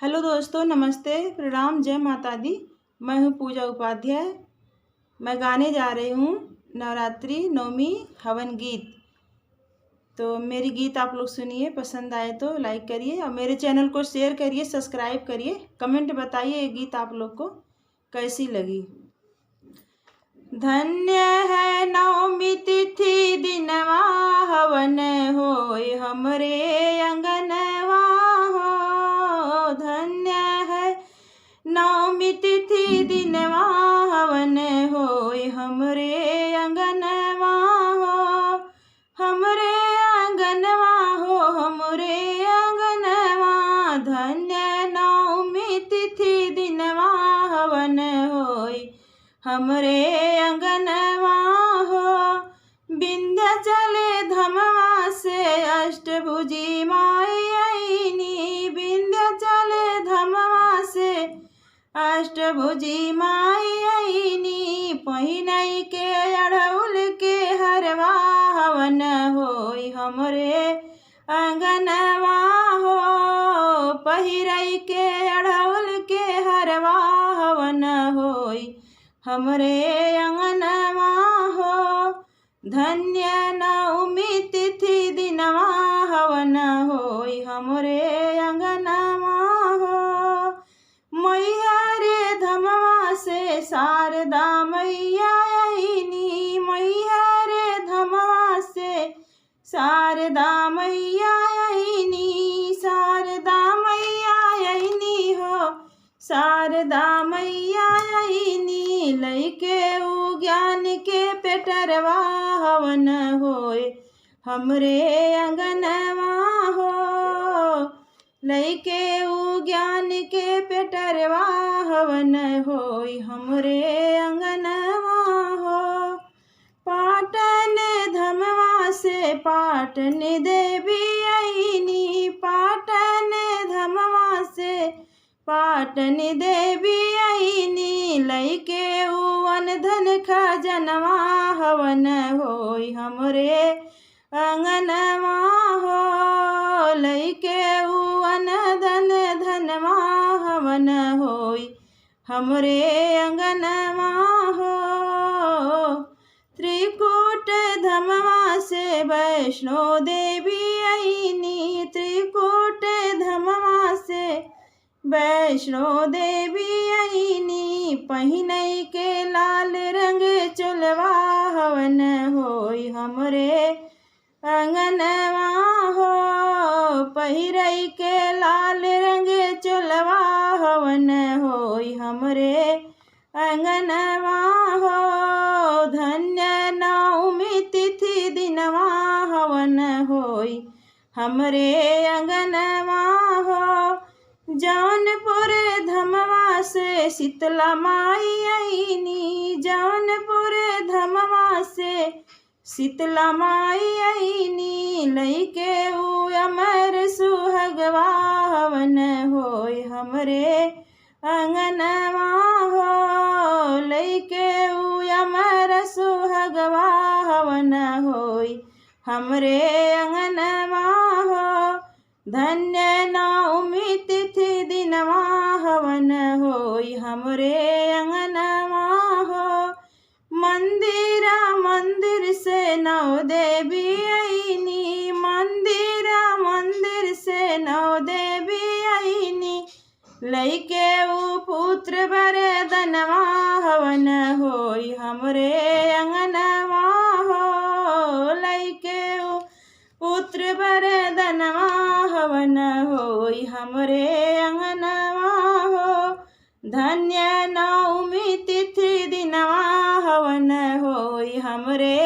Hello दोस्तों, नमस्ते, प्रणाम, जय माता दी। मैं हूँ पूजा उपाध्याय। मैं गाने जा रही हूँ नवरात्रि नवमी हवन गीत। तो मेरी गीत आप लोग सुनिए, पसंद आए तो लाइक करिए और मेरे चैनल को शेयर करिए, सब्सक्राइब करिए, कमेंट बताइए ये गीत आप लोग को कैसी लगी। धन्य है नवमी तिथि दिनवा हवन होय हमरे अंगनवा हो। धन्य है नवमी तिथि दिनवा हवन होय हमरे अंगनवा हो। हमरे अंगनवा हो, हमरे अंगनवा। धन्य नवमी तिथि दिनवा हवन होय हमरे अंगनवा हो। विंध्याचल धमवा से अष्टभुजी माई आईनी। विंध्याचल धमवा से अष्टभुजी माई आईनी। पहिनई के अड़हुल के हरवा हवन होय हमरे अंगनवा हो। पहिरई के अड़हुल के हरवा हवन होय हमरे अंगनवा हो। धन्य नवमी तिथि दिनवा हवन होय हमरे अंगनवा हो। मैया रे धमवा से शारदा मैया आईनी। मैया रे धमवा से शारदा मैया आईनी। शारदा मैया आईनी हो, शारदा मैया आईनी। लइके उ ज्ञान के पेटरवा हवन होय हमरे अंगनवा हो। लइके उ ज्ञान के पेटरवा हवन होय हमरे अंगनवा हो। पाटन धमवा से पाटन देवी आईनी। पाटन धमवा से पाटन देवी आईनी। लइके उवन धन खजनवा हवन होय हमरे अंगनवा हो। लइके उवन धन धनवा हवन होय हमरे अंगनवा हो। त्रिकूट धमवा से वैष्णो देवी आईनी। त्रिकूट धमवा से वैष्णो देवी आईनी। पहिनई के लाल रंग चोलवा हवन होय हमरे अंगनवा हो। पहिरई के लाल रंग चोलवा हवन होय हमरे अंगनवा हो। धन्य नवमी तिथि दिनवा हवन होय हमरे अंगनवा हो। जौनपुर धमवा से शीतला माई आईनी। जौनपुर धमवा से शीतला माई आईनी। लइके उ अमर सुहगवा हवन होय हमरे अंगनवा हो। लइके उ अमर सुहगवा हवन होय हमरे अंगनवा हो। धन्य नवमी तिथि दिनवा हवन होय हमरे अंगनवा हो। मंदिरा मंदिर से नौ देवी आईनी। मंदिरा मंदिर से नौ देवी आईनी। लइके उ पुत्र वरदनवा हवन होय हमरे अंगनवा हो। लइके उ पुत्र वरदनवा हवन होय हमरे अंगनवा हो। धन्य नवमी तिथि दिनवा हवन होय हमरे